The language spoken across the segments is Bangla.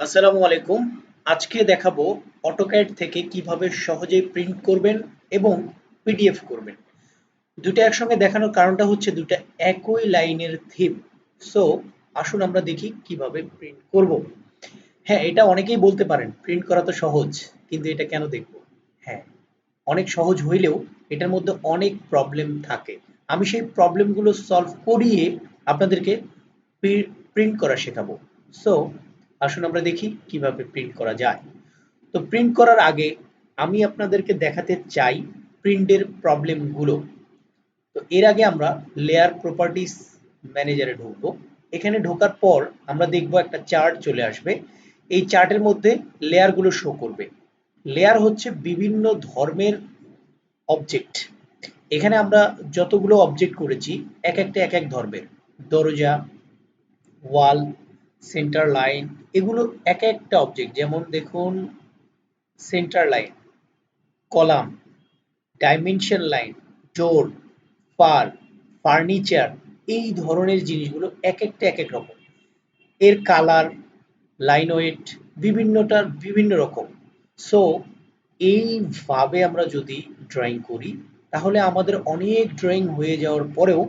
আসসালামু আলাইকুম। আজকে দেখাবো অটোক্যাড থেকে কিভাবে সহজেই প্রিন্ট করবেন এবং পিডিএফ করবেন। দুটো একসঙ্গে দেখানোর কারণটা হচ্ছে দুটো একই লাইনের থিম। সো আসুন আমরা দেখি কিভাবে প্রিন্ট করব। হ্যাঁ, এটা অনেকেই বলতে পারেন প্রিন্ট করা তো সহজ, কিন্তু এটা কেন দেখব? হ্যাঁ, অনেক সহজ হইলেও এটার মধ্যে অনেক প্রবলেম থাকে। আমি সেই প্রবলেমগুলো সলভ করিয়ে আপনাদেরকে প্রিন্ট করা শেখাবো। সো আসুন আমরা দেখি কিভাবে প্রিন্ট করা যায়। তো প্রিন্ট করার আগে আমি আপনাদেরকে দেখাতে চাই প্রিন্টের প্রবলেমগুলো। তো এর আগে আমরা লেয়ার প্রপার্টিস ম্যানেজারে ঢুকবো। এখানে ঢোকার পর আমরা দেখব একটা চার্ট চলে আসবে। এই চার্টের মধ্যে লেয়ারগুলো শো করবে। লেয়ার হচ্ছে বিভিন্ন ধর্মের অবজেক্ট। এখানে আমরা যতগুলো অবজেক্ট করেছি এক একটা এক এক ধর্মের। দরজা, ওয়াল, সেন্টার লাইন, এগুলো এক একটা অবজেক্ট। যেমন দেখুন, centre line, column, dimension line, door, ফার, ফার্নিচার, এই ধরনের জিনিসগুলো এক একটা এক এক রকম। এর কালার, লাইন ওয়েট বিভিন্নটার বিভিন্ন রকম। সো এইভাবে আমরা যদি ড্রয়িং করি তাহলে আমাদের অনেক ড্রয়িং হয়ে যাওয়ার পরেও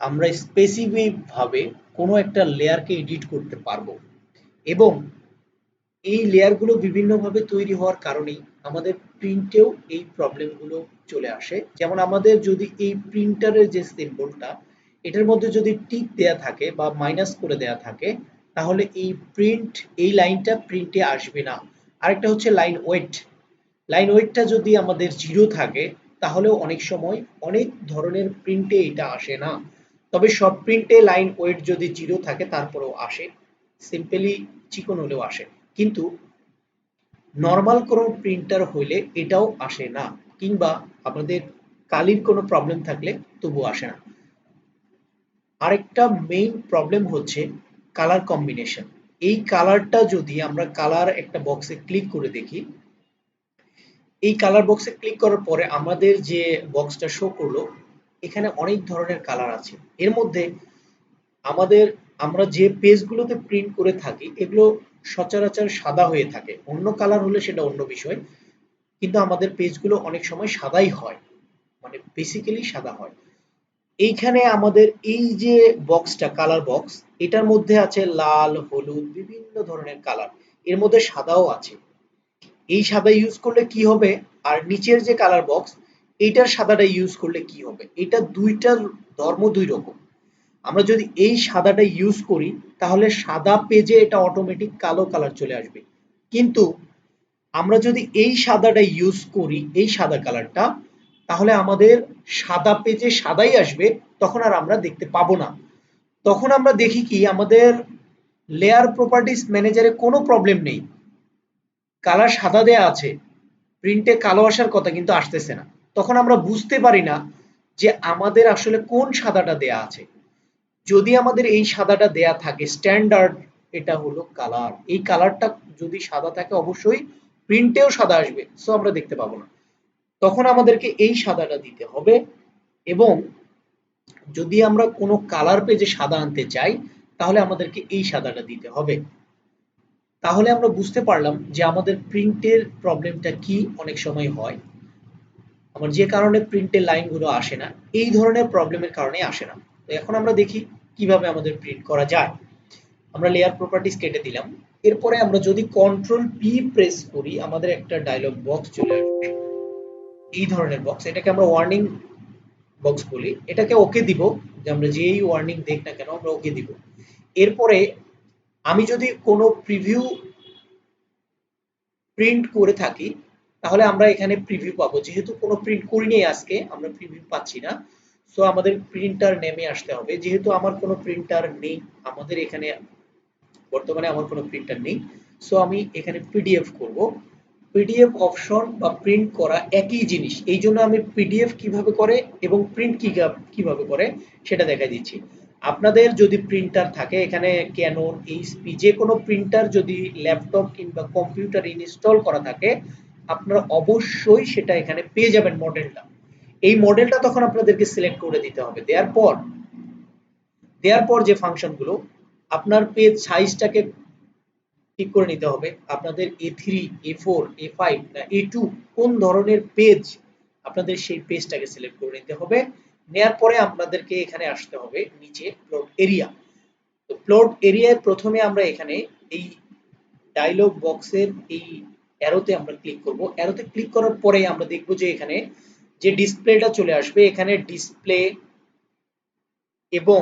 আমরা স্পেসিফিকভাবে কোনো একটা লেয়ারকে এডিট করতে পারবো। এবং এই লেয়ারগুলো বিভিন্নভাবে তৈরি হওয়ার কারণেই আমাদের প্রিন্টেও এই প্রবলেমগুলো চলে আসে। যেমন আমাদের যদি এই প্রিন্টারের যে সিম্বলটা, এটার মধ্যে যদি টিক দেয়া থাকে বা মাইনাস করে দেয়া থাকে, তাহলে এই লাইনটা প্রিন্টে আসবে না। আরেকটা হচ্ছে লাইন ওয়েট। লাইন ওয়েটটা যদি আমাদের জিরো থাকে তাহলেও অনেক সময় অনেক ধরনের প্রিন্টে এটা আসে না। তবে সব প্রিন্টে লাইন ওয়েট যদি জিরো থাকে তারপরেও আসে, সিম্পলি চিকন হলেও আসে। কিন্তু নরমাল কোনো প্রিন্টার হইলে এটাও আসে না, কিংবা আমাদের কালির কোনো প্রবলেম থাকলে তবুও আসে না। আরেকটা মেইন প্রবলেম হচ্ছে কালার কম্বিনেশন। এই কালারটা যদি আমরা কালার একটা বক্সে ক্লিক করে দেখি, এই কালার বক্সে ক্লিক করার পরে আমাদের যে বক্সটা শো করলো, এখানে অনেক ধরনের কালার আছে। এর মধ্যে আমাদের আমরা যে পেজগুলোতে প্রিন্ট করে থাকি এগুলো সচরাচর সাদা হয়ে থাকে। অন্য কালার হলে সেটা অন্য বিষয়, কিন্তু আমাদের পেজগুলো অনেক সময় সাদাই হয়, মানে বেসিক্যালি সাদা হয়। এইখানে আমাদের এই যে বক্সটা, কালার বক্স, এটার মধ্যে আছে লাল, হলুদ, বিভিন্ন ধরনের কালার। এর মধ্যে সাদাও আছে। এই সাদা ইউজ করলে কি হবে, আর নিচের যে কালার বক্স, এইটার সাদাটা ইউজ করলে কি হবে, এটা দুইটার ধর্ম দুই রকম। আমরা যদি এই সাদাটা ইউজ করি তাহলে সাদা পেজে এটা অটোমেটিক কালো কালার চলে আসবে। কিন্তু আমরা যদি এই সাদাটা ইউজ করি, এই সাদা কালারটা, তাহলে আমাদের সাদা পেজে সাদাই আসবে, তখন আর আমরা দেখতে পাবো না। তখন আমরা দেখি কি, আমাদের লেয়ার প্রপার্টিস ম্যানেজারে কোনো প্রবলেম নেই, কালার সাদা দেয়া আছে, প্রিন্টে কালো আসার কথা কিন্তু আসতেছে না। তখন আমরা বুঝতে পারি না যে আমাদের আসলে কোন সাদাটা দেয়া আছে। যদি আমাদের এই সাদাটা দেয়া থাকে স্ট্যান্ডার্ড, এটা হলো কালার, এই কালারটা যদি সাদা থাকে অবশ্যই প্রিন্টেও সাদা আসবে, সো আমরা দেখতে পাবো না। তখন আমাদেরকে এই সাদাটা দিতে হবে। এবং যদি আমরা কোনো কালার পেজে সাদা আনতে চাই তাহলে আমাদেরকে এই সাদাটা দিতে হবে। তাহলে আমরা বুঝতে পারলাম যে আমাদের প্রিন্টের প্রবলেমটা কি অনেক সময় হয়। আমার যে কারণে প্রিন্টের লাইনগুলো আসে না, এই ধরনের প্রবলেমের কারণে আসে না। তো এখন আমরা দেখি কিভাবে আমাদের প্রিন্ট করা যায়। আমরা লেয়ার প্রপার্টিস কেটে দিলাম। এরপরে আমরা যদি কন্ট্রোল পি প্রেস করি আমাদের একটা ডায়লগ বক্স চলে আসবে, এই ধরনের বক্স। এটাকে আমরা ওয়ার্নিং বক্স বলি। এটাকে ওকে দিব, যে আমরা যেই ওয়ার্নিং দেখ না কেন আমরা ওকে দিব। এরপরে আমি যদি কোনো প্রিভিউ প্রিন্ট করে থাকি তাহলে আমরা এখানে প্রিভিউ পাবো। যেহেতু কোনো প্রিন্ট করিনি আজকে, আমরা প্রিভিউ পাচ্ছি না। সো আমাদের প্রিন্টার নেমে আসতে হবে। যেহেতু আমার কোনো প্রিন্টার নেই, আমাদের এখানে বর্তমানে আমার কোনো প্রিন্টার নেই, সো আমি এখানে পিডিএফ করব। পিডিএফ অপশন বা প্রিন্ট করা একই জিনিস, এই জন্য আমি পিডিএফ কিভাবে করে এবং প্রিন্ট কিভাবে করে সেটা দেখা দিচ্ছি। আপনাদের যদি প্রিন্টার থাকে, এখানে ক্যানন, এইচপি, যে কোনো প্রিন্টার যদি ল্যাপটপ কিংবা কম্পিউটার ইনস্টল করা থাকে, আপনারা অবশ্যই সেটা এখানে পেয়ে যাবেন মডেলটা। এই মডেলটা তখন আপনাদেরকে সিলেক্ট করে দিতে হবে। দেওয়ার পর যে ফাংশনগুলো, আপনার পেজ সাইজটাকে ঠিক করে নিতে হবে আপনাদের A3, A4, A5 না A2 কোন ধরনের পেজ, আপনাদের সেই পেজটাকে সিলেক্ট করে নিতে হবে। নেয়ার পরে আপনাদেরকে এখানে আসতে হবে নিচে প্লট এরিয়া। তো প্লট এরিয়ায় প্রথমে আমরা এখানে এই ডায়লগ বক্সের এই অ্যারোতে আমরা ক্লিক করব। অ্যারোতে ক্লিক করার পরে আমরা দেখব যে এখানে যে ডিসপ্লেটা চলে আসবে, এখানে ডিসপ্লে এবং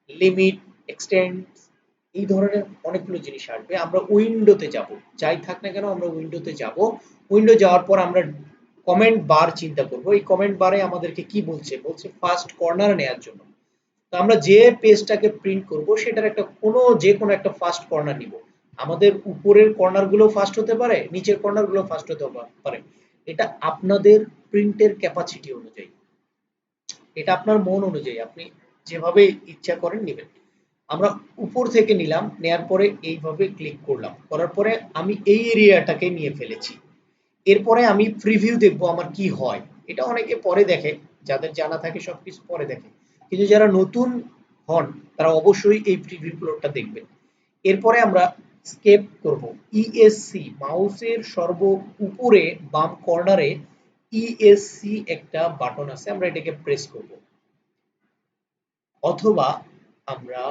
লিমিট, এক্সটেন্ড এই ধরনের অনেকগুলো জিনিস আসবে। আমরা উইন্ডোতে যাব, যাই থাক না কেন আমরা উইন্ডোতে যাব। উইন্ডো যাওয়ার পর আমরা কমেন্ট বার চিন্তা করব। এই কমেন্ট বারে আমাদেরকে কি বলছে, বলছে ফার্স্ট কর্নার নেওয়ার জন্য। তো আমরা যে পেজটাকে প্রিন্ট করব সেটার একটা যে কোনো একটা ফার্স্ট কর্নার নিব। আমাদের উপরের কর্নার গুলো ফার্স্ট হতে পারে, নিচের কর্নার গুলো ফার্স্ট হতে পারে। এটা আপনাদের প্রিন্টের ক্যাপাসিটি অনুযায়ী, এটা আপনার মন অনুযায়ী, আপনি যেভাবে ইচ্ছা করেন নেবেন। আমরা উপর থেকে নিলাম, নেয়ার পরে এইভাবে ক্লিক করলাম, করার পরে আমি এই এরিয়াটাকে নিয়ে ফেলেছি। এরপরে আমি প্রিভিউ দেখবো আমার কি হয়। এটা অনেকে পরে দেখে, যাদের জানা থাকে সবকিছু পরে দেখে, কিন্তু যারা নতুন হন তারা অবশ্যই এই প্রিভিউ প্লটটা দেখবেন। এরপরে আমরা স্কেপ করব। ইএসসি মাউসের সর্ব উপরে বাম কর্নারে ইএসসি একটা বাটন আছে, আমরা এটাকে প্রেস করব, অথবা আমরা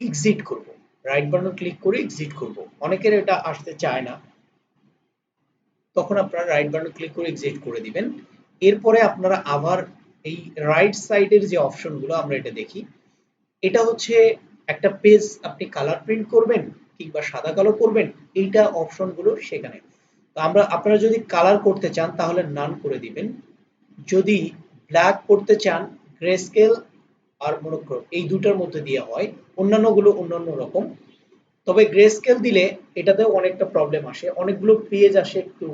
এক্সিট করব, রাইট বাটন ক্লিক করে এক্সিট করব। অনেকের এটা আসতে চায় না, তখন আপনারা রাইট বাটন ক্লিক করে এক্সিট করে দিবেন। এরপরে আপনারা আবার এই রাইট সাইডের যে অপশনগুলো আমরা এটা দেখি, এটা হচ্ছে একটা পেজ আপনি কালার প্রিন্ট করবেন কিংবা সাদা কালো করবেন, এইটা অপশনগুলো সেখানে। তো আপনারা যদি কালার করতে চান তাহলে নান করে দিবেন, যদি ব্ল্যাক করতে চান গ্রে স্কেল আর মনোক্রোম এই দুটার মধ্যে দিয়ে হয়, অন্যান্যগুলো অন্যান্য রকম। তবে গ্রে স্কেল দিলে এটাতেও অনেকটা প্রবলেম আসে, অনেকগুলো পেজ আসে একটু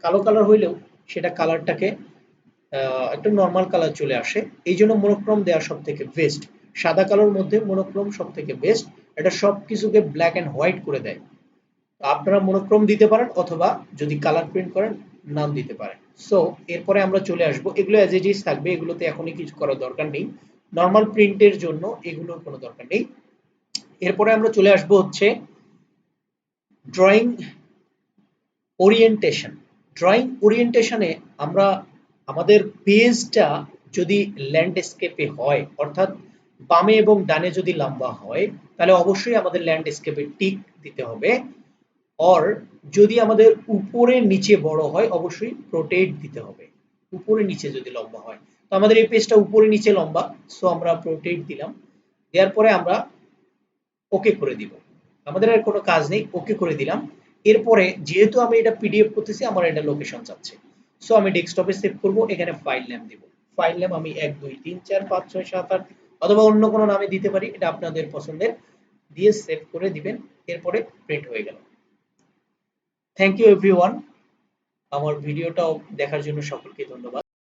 কালো কালার হইলেও সেটা কালারটাকে একটা নর্মাল কালার চলে আসে। এই জন্য মনোক্রোম দেওয়া সব থেকে বেস্ট। সাদা কালোর মধ্যে মনোক্রোম সব থেকে বেস্ট, এটা সব কিছুকে ব্ল্যাক অ্যান্ড হোয়াইট করে দেয়। আপনারা মনোক্রোম দিতে পারেন, অথবা যদি কালার প্রিন্ট করেন নাম দিতে পারেন। সো এরপরে আমরা চলে আসবো, এগুলো অ্যাজ ইট ইজ থাকবে, এগুলোতে এখনই কিছু করার দরকার নেই, নর্মাল প্রিন্টের জন্য এগুলোর কোনো দরকার নেই। এরপরে আমরা চলে আসবো হচ্ছে ড্রয়িং ওরিয়েন্টেশন। ড্রয়িং ওরিয়েন্টেশনে আমরা আমাদের পেজটা যদি ল্যান্ডস্কেপে হয়, অর্থাৎ বামে এবং ডানে যদি লম্বা হয়, তাহলে অবশ্যই আমাদের ল্যান্ডস্কেপে টিক দিতে হবে। অর যদি আমাদের উপরে নিচে বড় হয় অবশ্যই রোটেট দিতে হবে। উপরে নিচে যদি লম্বা হয়, তো আমাদের এই পেজটা উপরে নিচে লম্বা, সো আমরা রোটেট দিলাম। দেওয়ার পরে আমরা ওকে করে দিব, আমাদের আর কোনো কাজ নেই, ওকে করে দিলাম। এরপরে যেহেতু আমি এটা পিডিএফ করতেছি, আমার এটা লোকেশন চাচ্ছে, সো আমি ডেস্কটপে সেভ করব। এখানে ফাইল নেম দিব, ফাইল নেম আমি 1 2 3 4 5 6 7 8 অথবা অন্য কোনো নামে দিতে পারি, এটা আপনাদের পছন্দের, দিয়ে সেভ করে দিবেন। এরপরে প্রিন্ট হয়ে গেল। থ্যাংক ইউ এভরিওয়ান, আমার ভিডিওটাও দেখার জন্য সকলকে ধন্যবাদ।